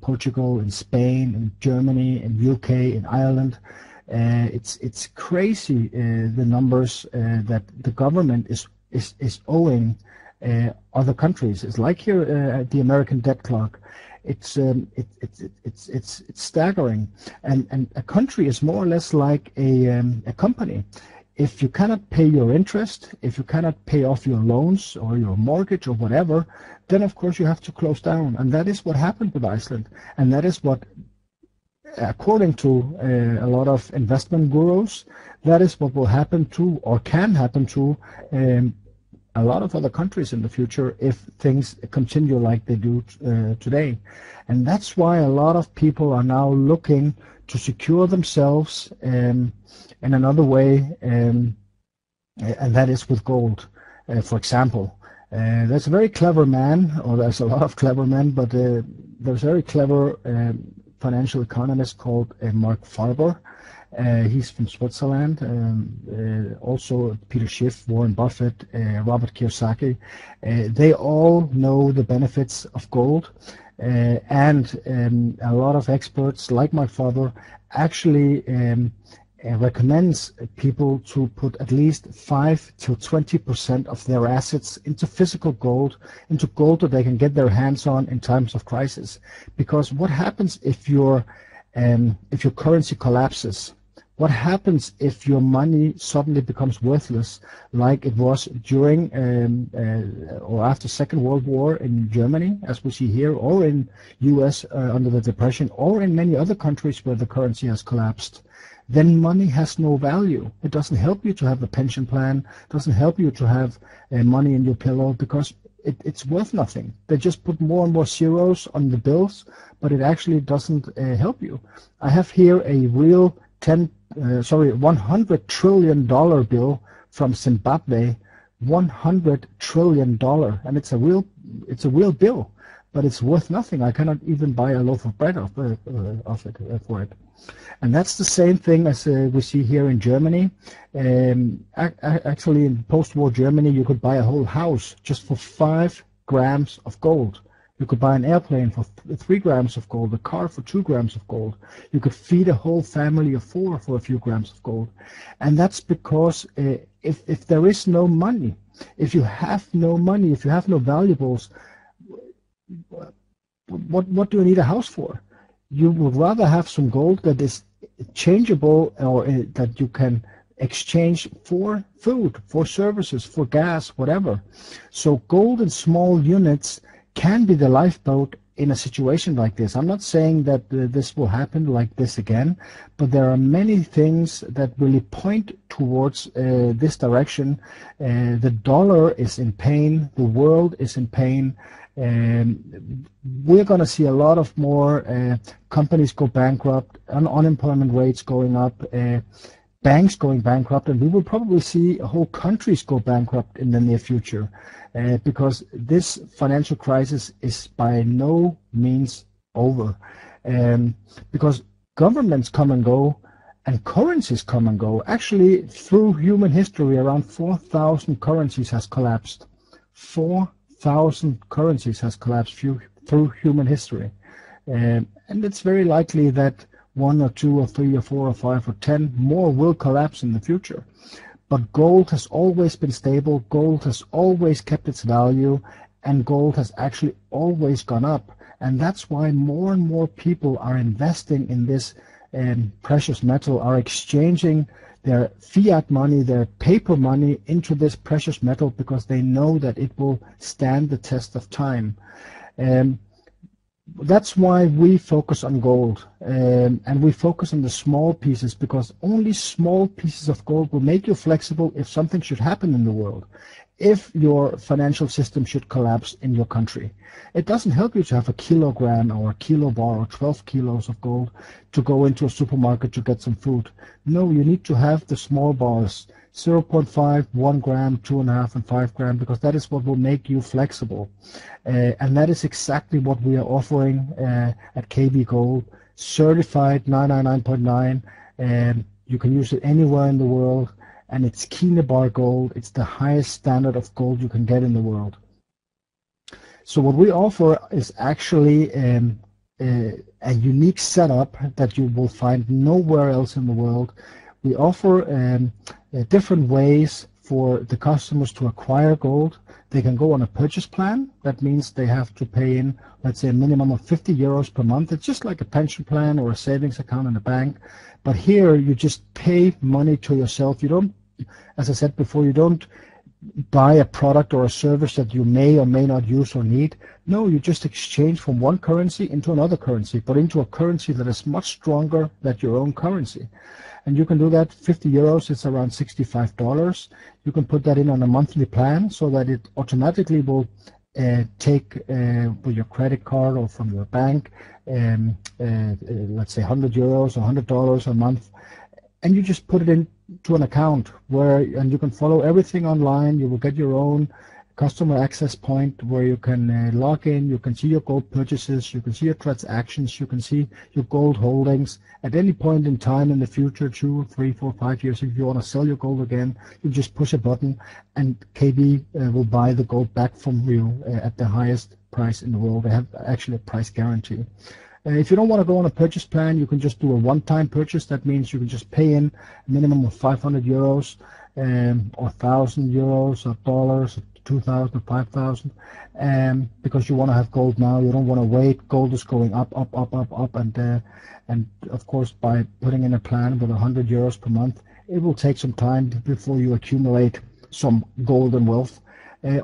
Portugal, in Spain, in Germany, in UK, in Ireland. It's crazy the numbers that the government is owing other countries. It's like here at the American debt clock. It's staggering, and a country is more or less like a company. If you cannot pay your interest, if you cannot pay off your loans or your mortgage or whatever, then of course you have to close down. And that is what happened with Iceland. And that is what, according to a lot of investment gurus, that is what will happen to, or can happen to, a lot of other countries in the future if things continue like they do today. And that's why a lot of people are now looking to secure themselves in another way, and that is with gold. For example, there's a very clever man, or there's a lot of clever men, but there's a very clever financial economist called Mark Farber. He's from Switzerland. Also Peter Schiff, Warren Buffett, Robert Kiyosaki. They all know the benefits of gold, and a lot of experts like Mark Farber actually recommends people to put at least 5 to 20% of their assets into physical gold, into gold that they can get their hands on in times of crisis. Because what happens if your currency collapses? What happens if your money suddenly becomes worthless, like it was during or after Second World War in Germany, as we see here, or in US under the Depression, or in many other countries where the currency has collapsed? Then money has no value. It doesn't help you to have a pension plan, it doesn't help you to have money in your pillow, because it's worth nothing. They just put more and more zeros on the bills, but it actually doesn't help you. I have here a real $100 trillion bill from Zimbabwe, $100 trillion, and it's a real bill, but it's worth nothing. I cannot even buy a loaf of bread for it. And that's the same thing as we see here in Germany. Actually, in post-war Germany, you could buy a whole house just for 5 grams of gold. You could buy an airplane for 3 grams of gold, a car for 2 grams of gold. You could feed a whole family of 4 for a few grams of gold. And that's because if there is no money, if you have no money, if you have no valuables, what do you need a house for? You would rather have some gold that is changeable, or that you can exchange for food, for services, for gas, whatever. So gold in small units can be the lifeboat in a situation like this. I'm not saying that this will happen like this again, but there are many things that really point towards this direction. The dollar is in pain, the world is in pain, and we're going to see a lot of more companies go bankrupt, unemployment rates going up, banks going bankrupt, and we will probably see whole countries go bankrupt in the near future, because this financial crisis is by no means over, because governments come and go and currencies come and go. Actually, through human history, around 4,000 currencies has collapsed. 4,000 currencies has collapsed through human history, and it's very likely that 1 or 2 or 3 or 4 or 5 or 10 more will collapse in the future. But gold has always been stable, gold has always kept its value, and gold has actually always gone up. And that's why more and more people are investing in this precious metal, are exchanging their fiat money, their paper money, into this precious metal, because they know that it will stand the test of time. That's why we focus on gold, and we focus on the small pieces, because only small pieces of gold will make you flexible if something should happen in the world. If your financial system should collapse in your country, it doesn't help you to have a kilogram or a kilo bar or 12 kilos of gold to go into a supermarket to get some food. No, you need to have the small bars, 0.5, 1 gram, 2.5, and 5 gram, because that is what will make you flexible. And that is exactly what we are offering at KB Gold, certified 999.9, and you can use it anywhere in the world, and it's Kina bar gold. It's the highest standard of gold you can get in the world. So what we offer is actually a unique setup that you will find nowhere else in the world. We offer different ways for the customers to acquire gold. They can go on a purchase plan. That means they have to pay in, let's say, a minimum of 50 euros per month. It's just like a pension plan or a savings account in a bank. But here you just pay money to yourself. You don't, as I said before, you don't buy a product or a service that you may or may not use or need. No, you just exchange from one currency into another currency, but into a currency that is much stronger than your own currency. And you can do that. 50 euros, it's around $65. You can put that in on a monthly plan so that it automatically will take with your credit card or from your bank, let's say 100 euros or $100 a month, and you just put it into an account and you can follow everything online. You will get your own customer access point where you can log in, you can see your gold purchases, you can see your transactions, you can see your gold holdings. At any point in time in the future, 2, 3, 4, 5 years, if you want to sell your gold again, you just push a button and KB will buy the gold back from you at the highest price in the world. They have actually a price guarantee. If you don't want to go on a purchase plan, you can just do a one-time purchase. That means you can just pay in a minimum of 500 euros or 1,000 euros or dollars, 2,000 or 5,000, because you want to have gold now. You don't want to wait. Gold is going up, and of course, by putting in a plan with 100 euros per month, it will take some time before you accumulate some gold and wealth.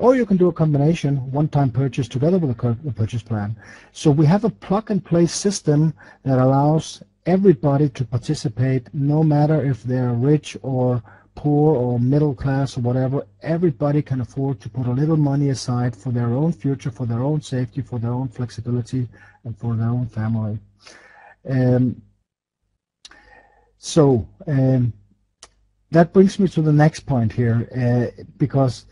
Or you can do a combination, one-time purchase together with a purchase plan. So we have a plug-and-play system that allows everybody to participate, no matter if they're rich or poor or middle class or whatever. Everybody can afford to put a little money aside for their own future, for their own safety, for their own flexibility, and for their own family. That brings me to the next point here, because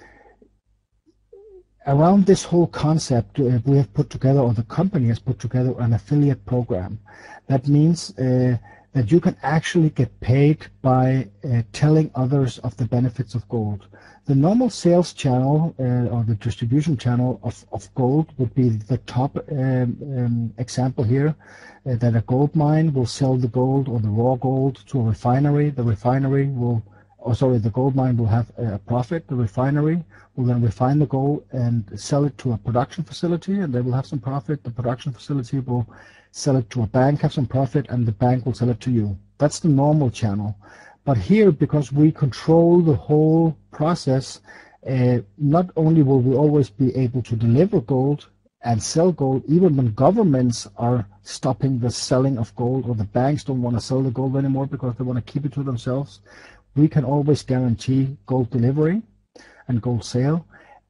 around this whole concept, we have put together, or the company has put together, an affiliate program. That means that you can actually get paid by telling others of the benefits of gold. The normal sales channel or the distribution channel of gold would be the top example here, that a gold mine will sell the gold or the raw gold to a refinery. The refinery will, the gold mine will have a profit. The refinery will then refine the gold and sell it to a production facility, and they will have some profit. The production facility will sell it to a bank, have some profit, and the bank will sell it to you. That's the normal channel. But here, because we control the whole process, not only will we always be able to deliver gold and sell gold, even when governments are stopping the selling of gold, or the banks don't want to sell the gold anymore because they want to keep it to themselves, we can always guarantee gold delivery and gold sale.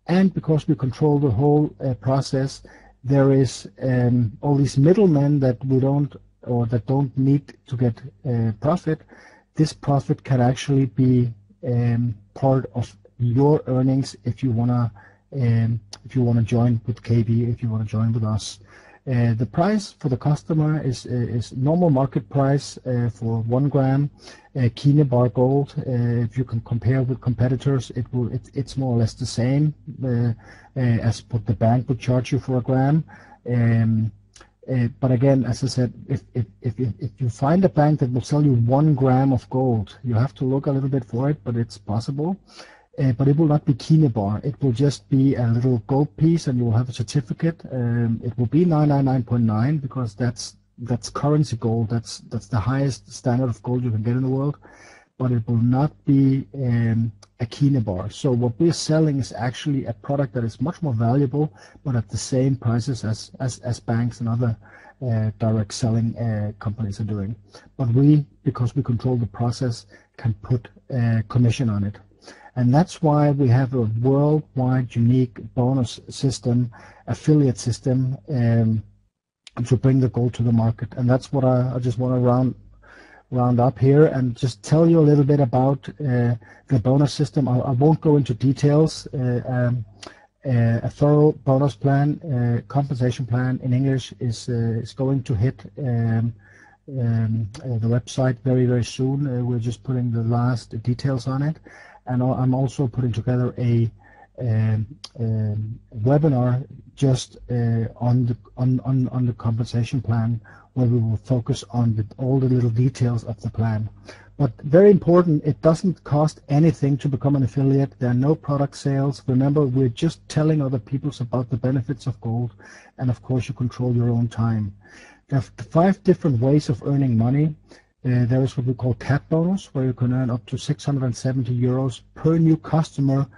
And because we control the whole process, there is all these middlemen that we don't, or that don't need to get profit. This profit can actually be part of your earnings if you wanna join with KB, if you wanna join with us. The price for the customer is normal market price for 1 gram Kine bar gold. If you can compare with competitors, it's more or less the same as what the bank would charge you for a gram. But again, as I said, if you find a bank that will sell you 1 gram of gold, you have to look a little bit for it, but it's possible. But it will not be Kine bar. It will just be a little gold piece, and you will have a certificate. It will be 999.9 because that's currency gold. That's the highest standard of gold you can get in the world. But it will not be a Kine bar. So what we're selling is actually a product that is much more valuable, but at the same prices as banks and other direct selling companies are doing. But because we control the process, can put commission on it. And that's why we have a worldwide unique bonus system, affiliate system, to bring the gold to the market. And that's what I just want to round up here and just tell you a little bit about the bonus system. I won't go into details. A thorough bonus plan, compensation plan in English is going to hit the website very, very soon. We're just putting the last details on it. And I'm also putting together a webinar just on the compensation plan, where we will focus on all the little details of the plan. But very important, it doesn't cost anything to become an affiliate. There are no product sales. Remember, we're just telling other people about the benefits of gold, and of course you control your own time. There are 5 different ways of earning money. There is what we call cap bonus, where you can earn up to 670 euros per new customer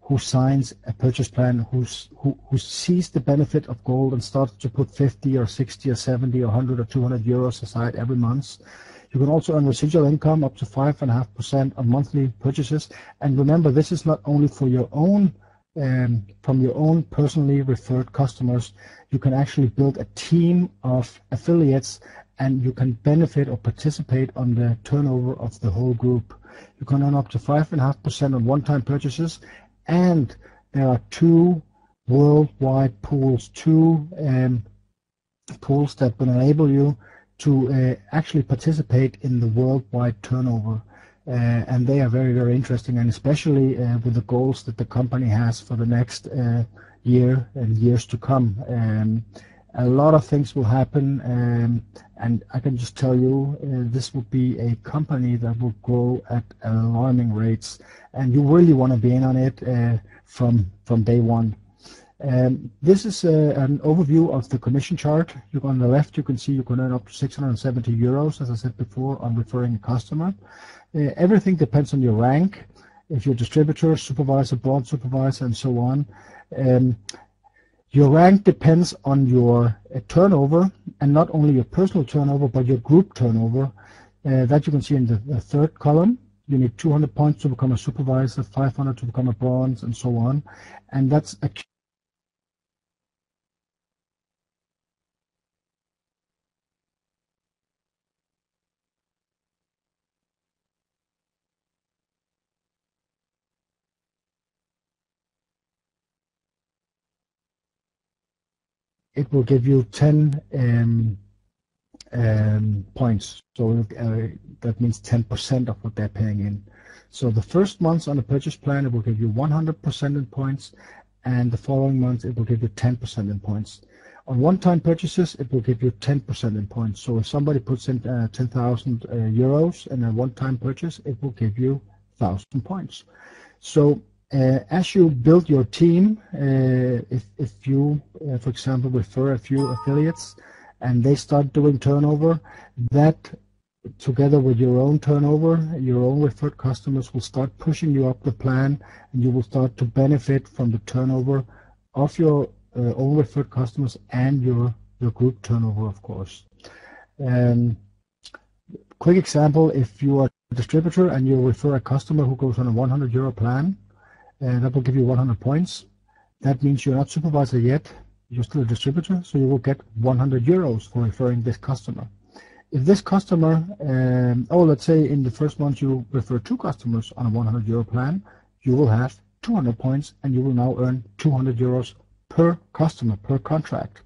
who signs a purchase plan, who sees the benefit of gold and starts to put 50 or 60 or 70 or 100 or 200 euros aside every month. You can also earn residual income up to 5.5% on monthly purchases. And remember, this is not only for your own, from your own personally referred customers. You can actually build a team of affiliates, and you can benefit or participate on the turnover of the whole group. You can earn up to 5.5% on one-time purchases, and there are 2 worldwide pools, 2 pools that will enable you to actually participate in the worldwide turnover. And they are very, very interesting, and especially with the goals that the company has for the next year and years to come. A lot of things will happen, and I can just tell you this will be a company that will grow at alarming rates, and you really want to be in on it from day one. This is an overview of the commission chart. On the left, you can see you can earn up to 670 euros, as I said before, on referring a customer. Everything depends on your rank. If you're distributor, supervisor, board supervisor, and so on. Your rank depends on your turnover, and not only your personal turnover, but your group turnover. That you can see in the 3rd column. You need 200 points to become a supervisor, 500 to become a bronze, and so on. And that's a it will give you 10 points. So that means 10% of what they're paying in. So the first month on the purchase plan, it will give you 100% in points, and the following month it will give you 10% in points. On one-time purchases, it will give you 10% in points. So if somebody puts in 10,000 euros in a one-time purchase, it will give you 1,000 points. So as you build your team, if you, for example, refer a few affiliates and they start doing turnover, that together with your own turnover, your own referred customers will start pushing you up the plan, and you will start to benefit from the turnover of your own referred customers and your group turnover, of course. Quick example, if you are a distributor and you refer a customer who goes on a 100 euro plan, that will give you 100 points. That means you're not supervisor yet, you're still a distributor, so you will get 100 euros for referring this customer. If this customer, let's say in the first month you refer 2 customers on a 100 euro plan, you will have 200 points, and you will now earn 200 euros per customer, per contract.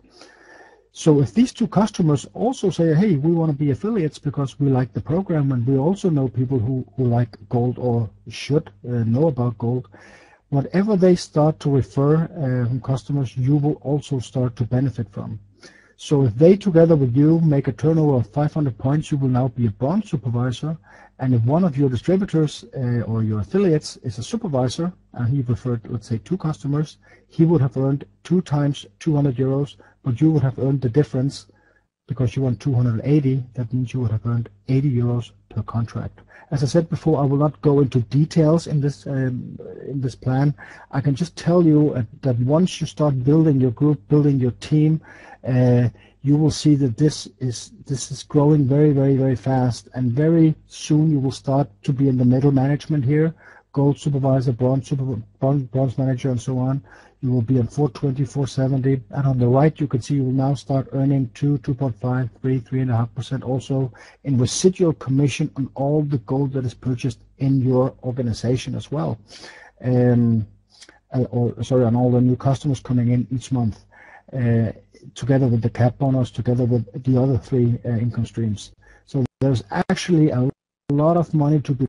So if these 2 customers also say, hey, we want to be affiliates because we like the program, and we also know people who like gold or should know about gold, whatever they start to refer customers, you will also start to benefit from. So if they together with you make a turnover of 500 points, you will now be a bronze supervisor. And if one of your distributors or your affiliates is a supervisor and he referred, let's say, 2 customers, he would have earned 2 times 200 euros, but you would have earned the difference because you won 280. That means you would have earned 80 euros per contract. As I said before, I will not go into details in this plan. I can just tell you that once you start building your group, building your team, you will see that this is growing very, very, very fast, and very soon you will start to be in the middle management here, gold supervisor, bronze manager, and so on. You will be on 420, 470, and on the right you can see you will now start earning 2.5, 3.5% also in residual commission on all the gold that is purchased in your organization as well, on all the new customers coming in each month. Together with the cap bonus, together with the other 3 income streams. So there's actually a lot of money to be